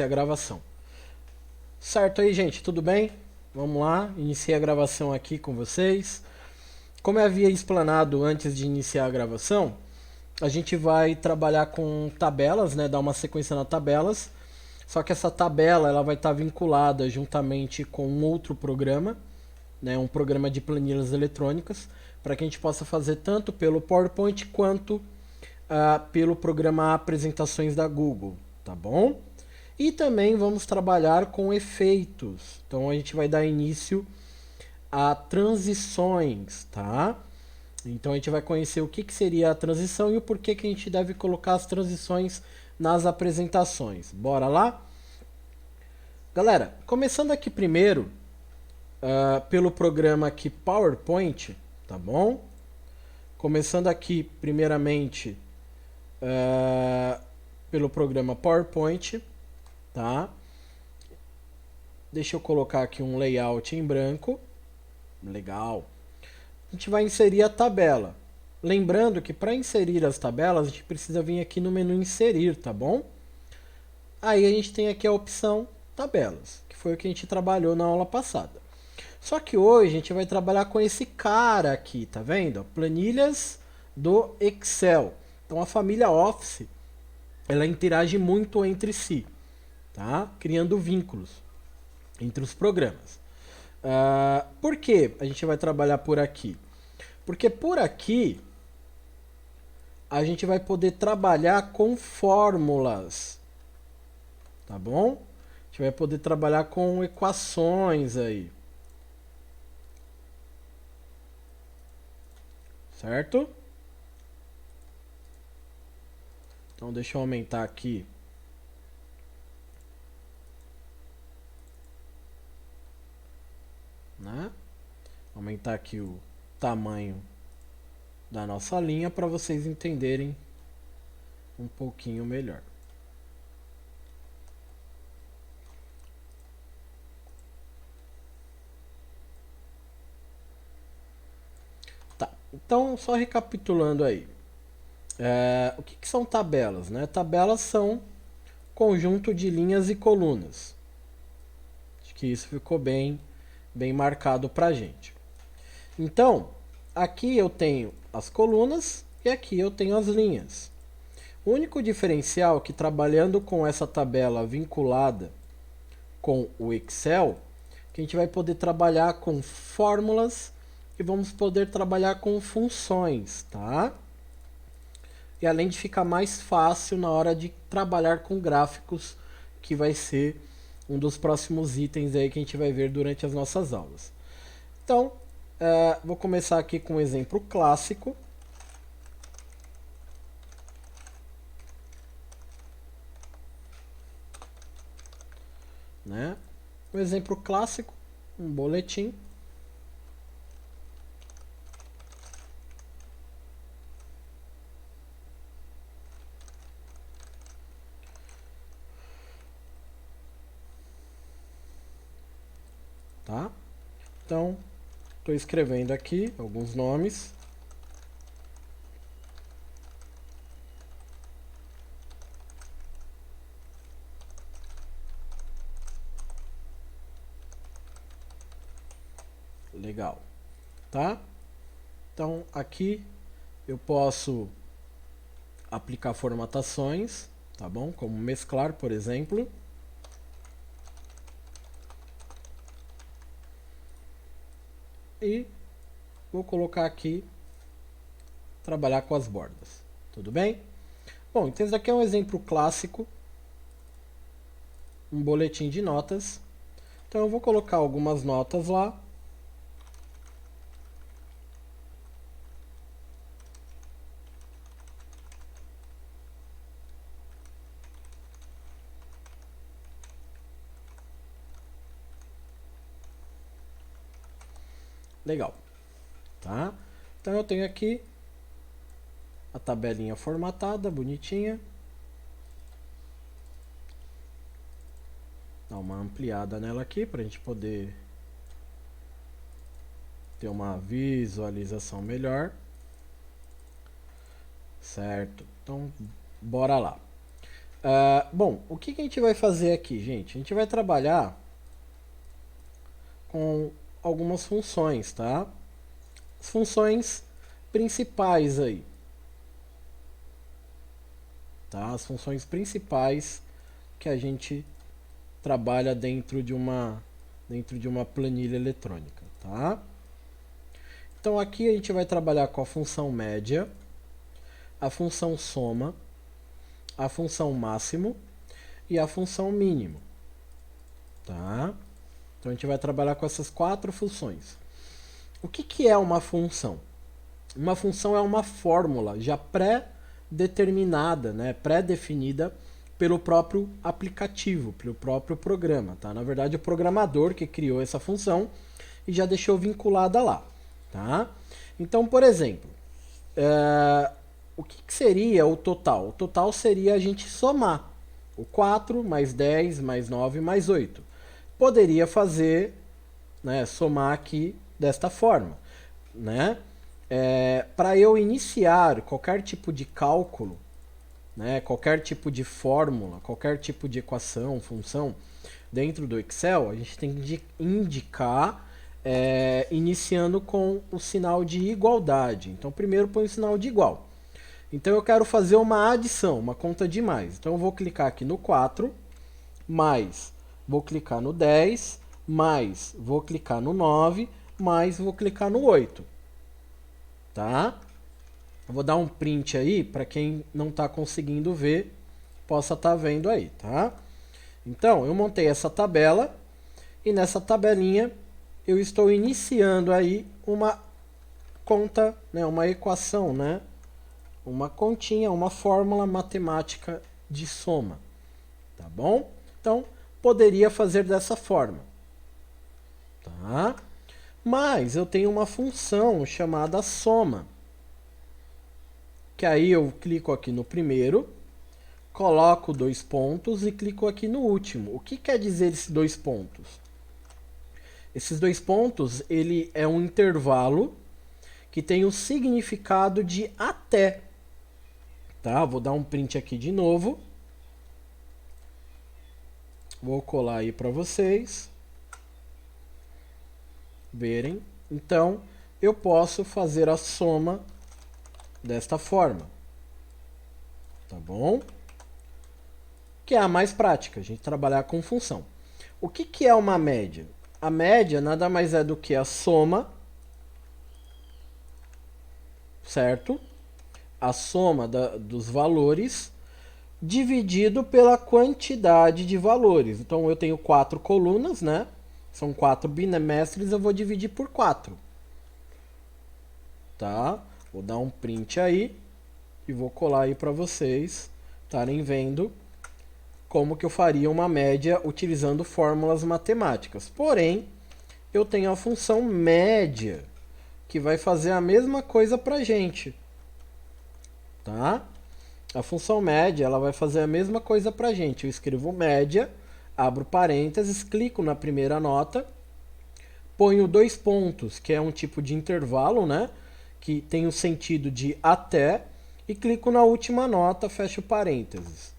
A gravação. Certo aí, gente, tudo bem? Vamos lá, iniciei a gravação aqui com vocês. Como eu havia explanado antes de iniciar a gravação, a gente vai trabalhar com tabelas, né, dar uma sequência nas tabelas. Só que essa tabela ela vai estar vinculada juntamente com um outro programa, né, um programa de planilhas eletrônicas, para que a gente possa fazer tanto pelo PowerPoint quanto pelo programa Apresentações da Google, tá bom? E também vamos trabalhar com efeitos. Então a gente vai dar início a transições, tá? Então a gente vai conhecer o que seria a transição e o porquê que a gente deve colocar as transições nas apresentações. Bora lá? Galera, começando aqui primeiro pelo programa aqui PowerPoint, tá bom? Começando aqui primeiramente pelo programa PowerPoint, tá? Deixa eu colocar aqui um layout em branco. Legal. A gente vai inserir a tabela. Lembrando que para inserir as tabelas, a gente precisa vir aqui no menu inserir, tá bom? Aí a gente tem aqui a opção tabelas, que foi o que a gente trabalhou na aula passada. Só que hoje a gente vai trabalhar com esse cara aqui, tá vendo? Planilhas do Excel. Então a família Office, ela interage muito entre si, tá? Criando vínculos entre os programas. Por que a gente vai trabalhar por aqui? Porque por aqui a gente vai poder trabalhar com fórmulas, tá bom? A gente vai poder trabalhar com equações aí, certo? Então deixa eu aumentar aqui. Né? Aumentar aqui o tamanho da nossa linha para vocês entenderem um pouquinho melhor. Tá, então só recapitulando aí. O que são tabelas? Né? Tabelas são conjunto de linhas e colunas. Acho que isso ficou bem marcado para a gente. Então, aqui eu tenho as colunas e aqui eu tenho as linhas. O único diferencial é que trabalhando com essa tabela vinculada com o Excel, que a gente vai poder trabalhar com fórmulas e vamos poder trabalhar com funções, tá? E além de ficar mais fácil na hora de trabalhar com gráficos, que vai ser um dos próximos itens aí que a gente vai ver durante as nossas aulas. Então, vou começar aqui com um exemplo clássico. Né? Um exemplo clássico, um boletim. Tá? Então, estou escrevendo aqui alguns nomes. Legal. Tá? Então, aqui eu posso aplicar formatações, tá bom? Como mesclar, por exemplo. E vou colocar aqui trabalhar com as bordas. Tudo bem? Bom, então esse aqui é um exemplo clássico, um boletim de notas. Então eu vou colocar algumas notas lá. Legal, tá? Então eu tenho aqui a tabelinha formatada, bonitinha. Dar uma ampliada nela aqui para a gente poder ter uma visualização melhor. Certo, então bora lá. Bom, o que a gente vai fazer aqui, gente? A gente vai trabalhar com algumas funções, tá? As funções principais aí, tá? As funções principais que a gente trabalha dentro de uma planilha eletrônica, tá? Então aqui a gente vai trabalhar com a função média, a função soma, a função máximo e a função mínimo, tá? Então a gente vai trabalhar com essas 4 funções. O que é uma função? Uma função é uma fórmula já pré-determinada, né? Pré-definida pelo próprio aplicativo, pelo próprio programa, tá? Na verdade, o programador que criou essa função e já deixou vinculada lá, tá? Então, por exemplo, o que seria o total? O total seria a gente somar o 4 mais 10 mais 9 mais 8. Poderia fazer, né, somar aqui desta forma, né? Para eu iniciar qualquer tipo de cálculo, né, qualquer tipo de fórmula, qualquer tipo de equação, função dentro do Excel, a gente tem que indicar iniciando com o sinal de igualdade. Então, primeiro põe o sinal de igual. Então, eu quero fazer uma adição, uma conta de mais. Então, eu vou clicar aqui no 4, mais, vou clicar no 10, mais, vou clicar no 9, mais, vou clicar no 8. Tá? Eu vou dar um print aí para quem não está conseguindo ver, possa estar vendo aí, tá? Então, eu montei essa tabela e nessa tabelinha eu estou iniciando aí uma conta, né, uma equação, né? Uma continha, uma fórmula matemática de soma, tá bom? Então, poderia fazer dessa forma, tá? Mas eu tenho uma função chamada soma, que aí eu clico aqui no primeiro, coloco 2 pontos e clico aqui no último. O que quer dizer esses 2 pontos? Esses 2 pontos, ele é um intervalo que tem o significado de até. Tá? Vou dar um print aqui de novo. Vou colar aí para vocês verem. Então, eu posso fazer a soma desta forma. Tá bom? Que é a mais prática, a gente trabalhar com função. O que é uma média? A média nada mais é do que a soma, certo? A soma dos valores dividido pela quantidade de valores. Então eu tenho 4 colunas, né? São 4 bimestres, eu vou dividir por 4. Tá? Vou dar um print aí e vou colar aí para vocês estarem vendo como que eu faria uma média utilizando fórmulas matemáticas. Porém, eu tenho a função média, que vai fazer a mesma coisa para gente. Tá? A função média, ela vai fazer a mesma coisa para gente. Eu escrevo média, abro parênteses, clico na primeira nota, ponho 2 pontos, que é um tipo de intervalo, né? Que tem o sentido de até, e clico na última nota, fecho parênteses.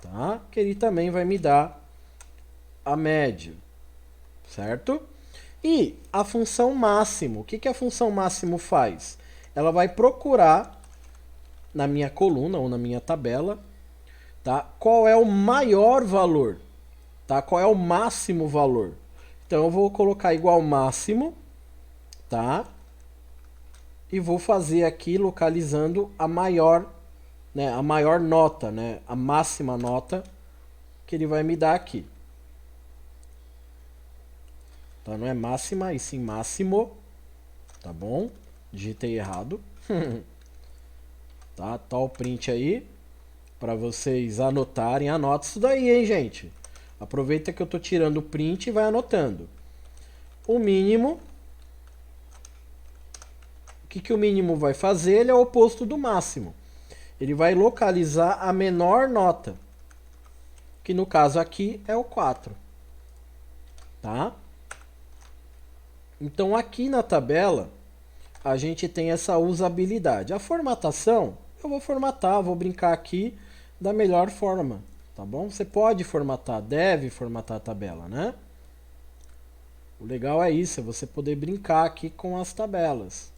Tá? Que ele também vai me dar a média, certo? E a função máximo, o que a função máximo faz? Ela vai procurar na minha coluna ou na minha tabela, tá? Qual é o maior valor, tá? Qual é o máximo valor? Então eu vou colocar igual máximo, tá? E vou fazer aqui localizando a maior, né, a maior nota, né, a máxima nota que ele vai me dar aqui. Tá? Não é máxima, e sim máximo, tá bom? Digitei errado. Tá? Tá o print aí para vocês anotarem. Anota isso daí, hein, gente? Aproveita que eu tô tirando o print e vai anotando. O mínimo, o que o mínimo vai fazer? Ele é o oposto do máximo. Ele vai localizar a menor nota, que no caso aqui é o 4. Tá? Então aqui na tabela a gente tem essa usabilidade. A formatação, eu vou formatar, vou brincar aqui da melhor forma tá bom? Você pode formatar, deve formatar a tabela, né? O legal é isso, é você poder brincar aqui com as tabelas.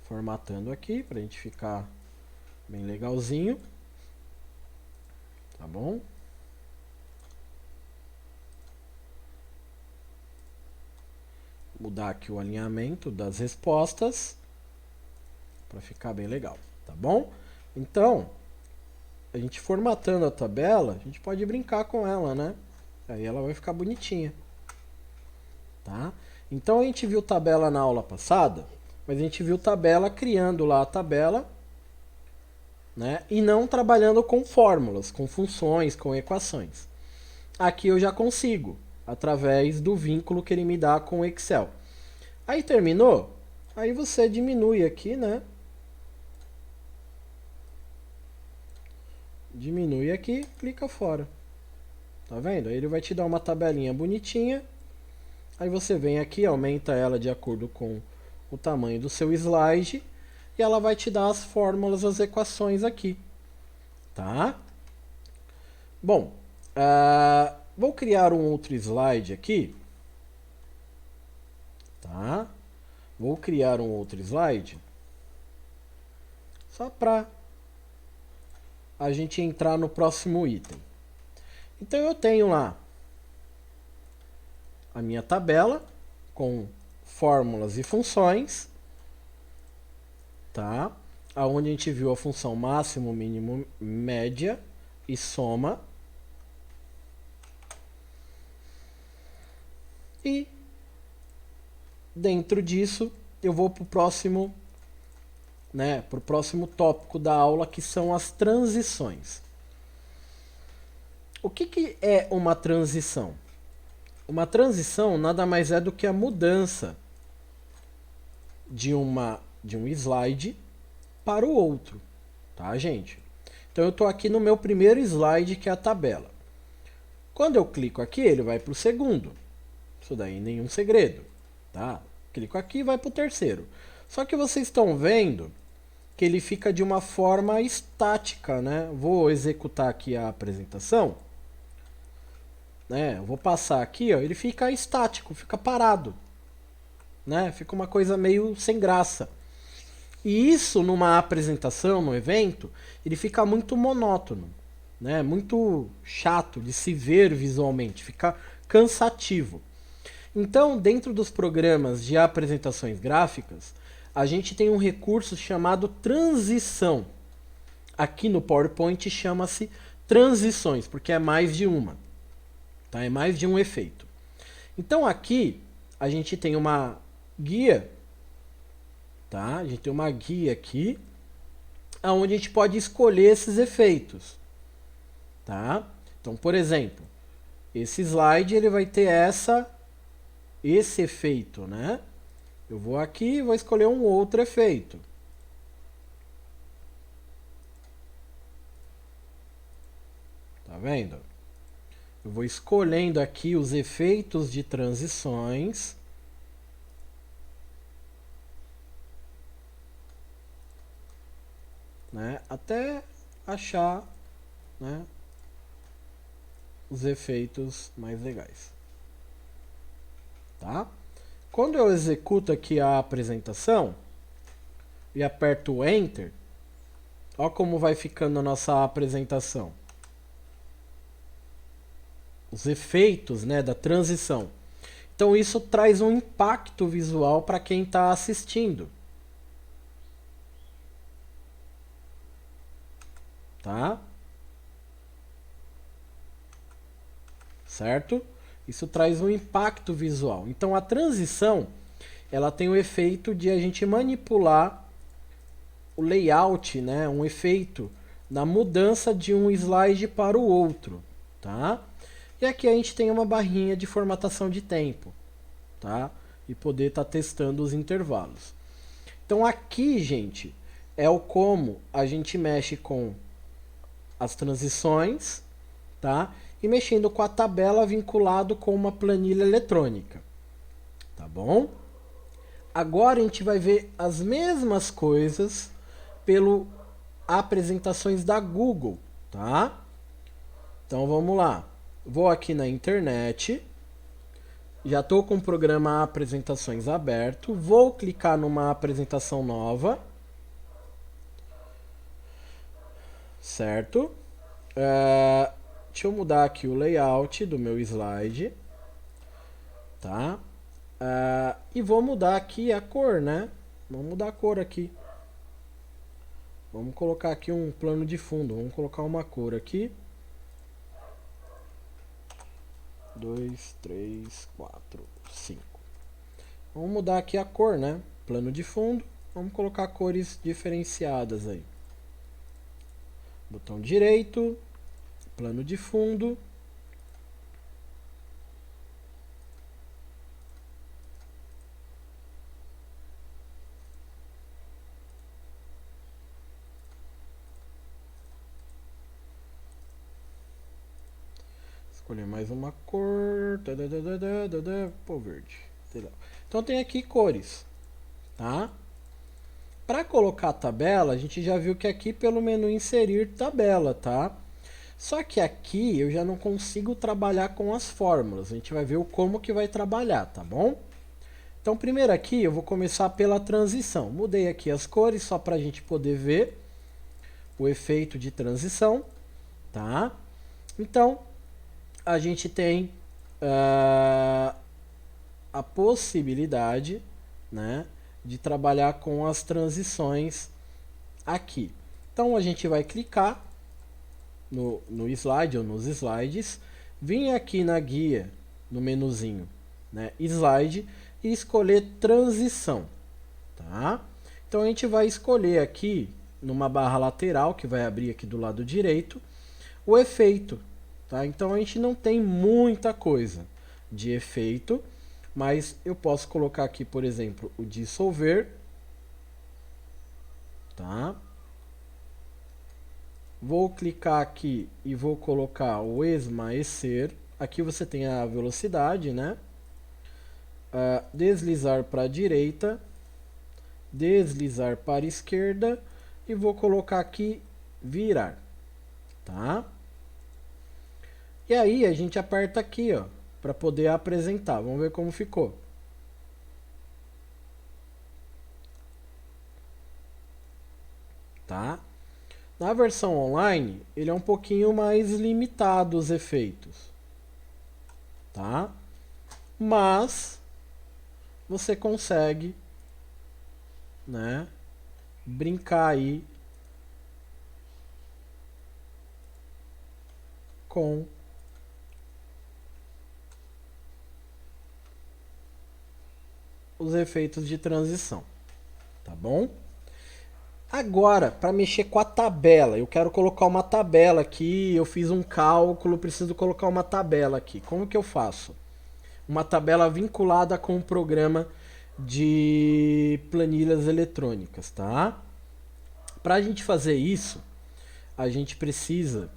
Formatando aqui pra gente ficar bem legalzinho. Tá bom? Mudar aqui o alinhamento das respostas para ficar bem legal, tá bom? Então, a gente formatando a tabela, a gente pode brincar com ela, né? Aí ela vai ficar bonitinha, tá? Então a gente viu tabela na aula passada, mas a gente viu tabela criando lá a tabela, né? E não trabalhando com fórmulas, com funções, com equações. Aqui eu já consigo, através do vínculo que ele me dá com o Excel. Aí terminou? Aí você diminui aqui, né? Diminui aqui, clica fora. Tá vendo? Aí ele vai te dar uma tabelinha bonitinha. Aí você vem aqui, aumenta ela de acordo com o tamanho do seu slide. E ela vai te dar as fórmulas, as equações aqui. Tá? Bom, vou criar um outro slide aqui. Tá? Vou criar um outro slide. Só para a gente entrar no próximo item. Então eu tenho lá a minha tabela com fórmulas e funções, tá? Aonde a gente viu a função máximo, mínimo, média e soma. E dentro disso eu vou para o próximo, né, para o próximo tópico da aula, que são as transições. O que é uma transição? Uma transição nada mais é do que a mudança de um slide para o outro, tá, gente? Então eu estou aqui no meu primeiro slide, que é a tabela. Quando eu clico aqui, ele vai para o segundo. Isso daí nenhum segredo, tá? Clico aqui e vai para o terceiro. Só que vocês estão vendo que ele fica de uma forma estática, né? Vou executar aqui a apresentação. Né? Eu vou passar aqui, ó, ele fica estático, fica parado. Né? Fica uma coisa meio sem graça. E isso numa apresentação, no evento, ele fica muito monótono. Né? Muito chato de se ver visualmente, fica cansativo. Então, dentro dos programas de apresentações gráficas, a gente tem um recurso chamado transição. Aqui no PowerPoint chama-se transições, porque é mais de uma. Tá? É mais de um efeito. Então aqui a gente tem uma guia, tá? A gente tem uma guia aqui, onde a gente pode escolher esses efeitos, tá? Então, por exemplo, esse slide ele vai ter esse efeito, né? Eu vou aqui e vou escolher um outro efeito. Tá vendo? Eu vou escolhendo aqui os efeitos de transições. Né, até achar, né, os efeitos mais legais. Tá? Quando eu executo aqui a apresentação e aperto o Enter, olha como vai ficando a nossa apresentação. Os efeitos, né, da transição. Então isso traz um impacto visual para quem está assistindo. Tá? Certo? Isso traz um impacto visual. Então a transição, ela tem o efeito de a gente manipular o layout, né, um efeito na mudança de um slide para o outro, tá? E aqui a gente tem uma barrinha de formatação de tempo, tá? E poder estar testando os intervalos. Então aqui, gente, é o como a gente mexe com as transições, tá? E mexendo com a tabela vinculado com uma planilha eletrônica, tá bom? Agora a gente vai ver as mesmas coisas pelo apresentações da Google, tá? Então vamos lá. Vou aqui na internet. Já estou com o programa Apresentações aberto. Vou clicar numa apresentação nova. Certo? Deixa eu mudar aqui o layout do meu slide. Tá? E vou mudar aqui a cor, né? Vamos mudar a cor aqui. Vamos colocar aqui um plano de fundo. Vamos colocar uma cor aqui. 2, 3, 4, 5. Vamos mudar aqui a cor, né? Plano de fundo. Vamos colocar cores diferenciadas aí. Botão direito. Plano de fundo. Escolher mais uma cor. Pô, verde. Então tem aqui cores, tá? Para colocar a tabela, a gente já viu que aqui pelo menu inserir tabela, tá? Só que aqui eu já não consigo trabalhar com as fórmulas. A gente vai ver o como que vai trabalhar, tá bom? Então primeiro aqui eu vou começar pela transição. Mudei aqui as cores só para a gente poder ver o efeito de transição, tá? Então a gente tem a possibilidade, né, de trabalhar com as transições aqui. Então a gente vai clicar no slide ou nos slides, vir aqui na guia, no menuzinho, né, slide, e escolher transição, tá? Então a gente vai escolher aqui, numa barra lateral, que vai abrir aqui do lado direito, o efeito, tá? Então a gente não tem muita coisa de efeito, mas eu posso colocar aqui, por exemplo, o dissolver, tá? Vou clicar aqui e vou colocar o esmaecer. Aqui você tem a velocidade, né? Deslizar para a direita, deslizar para a esquerda e vou colocar aqui virar, tá? E aí a gente aperta aqui, ó, para poder apresentar. Vamos ver como ficou. Tá? Na versão online, ele é um pouquinho mais limitado os efeitos, tá? Mas você consegue, né, brincar aí com os efeitos de transição, tá bom? Agora, para mexer com a tabela, eu quero colocar uma tabela aqui, eu fiz um cálculo, preciso colocar uma tabela aqui. Como que eu faço? Uma tabela vinculada com um programa de planilhas eletrônicas, tá? Para a gente fazer isso, a gente precisa,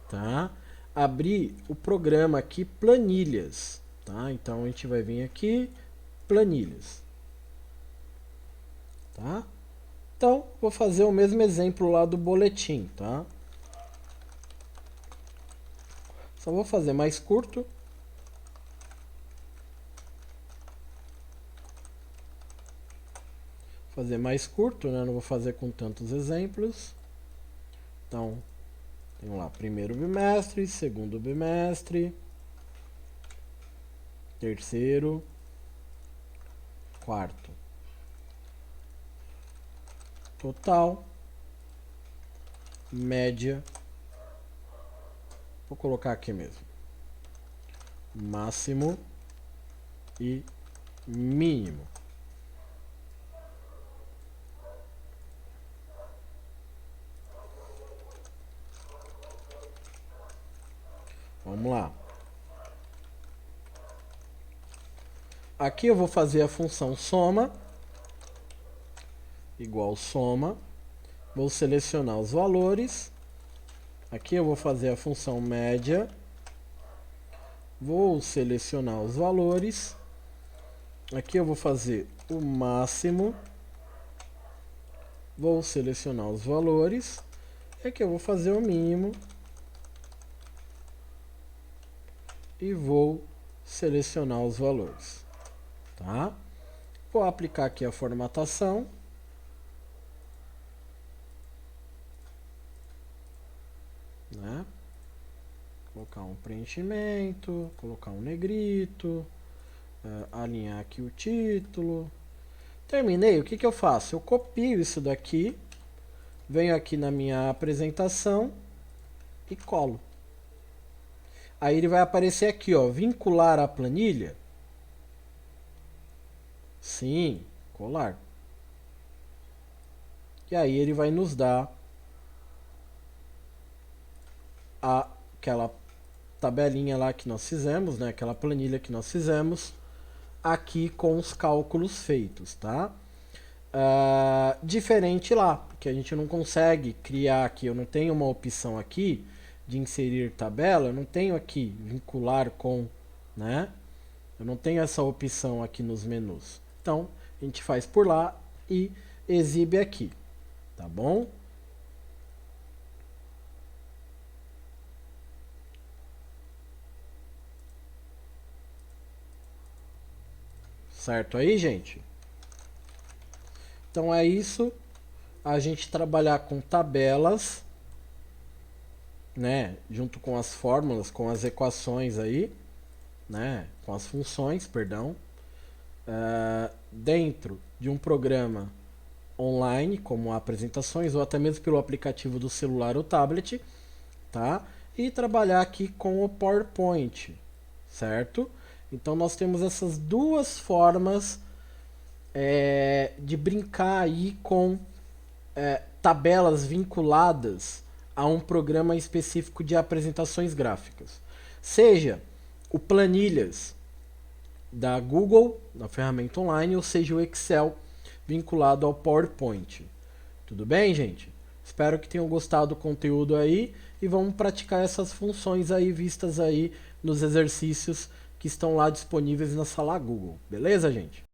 tá, abrir o programa aqui planilhas, tá? Então a gente vai vir aqui, planilhas, tá? Então, vou fazer o mesmo exemplo lá do boletim, tá? Só vou fazer mais curto. Fazer mais curto, né? Não vou fazer com tantos exemplos. Então, tem lá primeiro bimestre, segundo bimestre, terceiro, quarto. Total, média, vou colocar aqui mesmo, máximo e mínimo. Vamos lá. Aqui eu vou fazer a função soma, igual soma, vou selecionar os valores, aqui eu vou fazer a função média, vou selecionar os valores, aqui eu vou fazer o máximo, vou selecionar os valores, e aqui eu vou fazer o mínimo e vou selecionar os valores, tá? Vou aplicar aqui a formatação. Né? Colocar um preenchimento, colocar um negrito, alinhar aqui o título. Terminei, o que eu faço? Eu copio isso daqui, venho aqui na minha apresentação e colo. Aí ele vai aparecer aqui, ó, vincular a planilha. Sim, colar. E aí ele vai nos dar aquela tabelinha lá que nós fizemos, né? Aquela planilha que nós fizemos aqui com os cálculos feitos, tá? Diferente lá, que a gente não consegue criar aqui, eu não tenho uma opção aqui de inserir tabela, eu não tenho aqui vincular com, né? Eu não tenho essa opção aqui nos menus. Então, a gente faz por lá e exibe aqui, tá bom? Certo aí, gente? Então é isso, a gente trabalhar com tabelas, né, junto com as fórmulas, com as equações aí, né, com as funções, perdão, dentro de um programa online, como apresentações, ou até mesmo pelo aplicativo do celular ou tablet, tá? E trabalhar aqui com o PowerPoint, certo? Então nós temos essas duas formas de brincar aí com tabelas vinculadas a um programa específico de apresentações gráficas. Seja o Planilhas da Google, na ferramenta online, ou seja o Excel vinculado ao PowerPoint. Tudo bem, gente? Espero que tenham gostado do conteúdo aí e vamos praticar essas funções aí vistas aí nos exercícios que estão lá disponíveis na sala Google. Beleza, gente?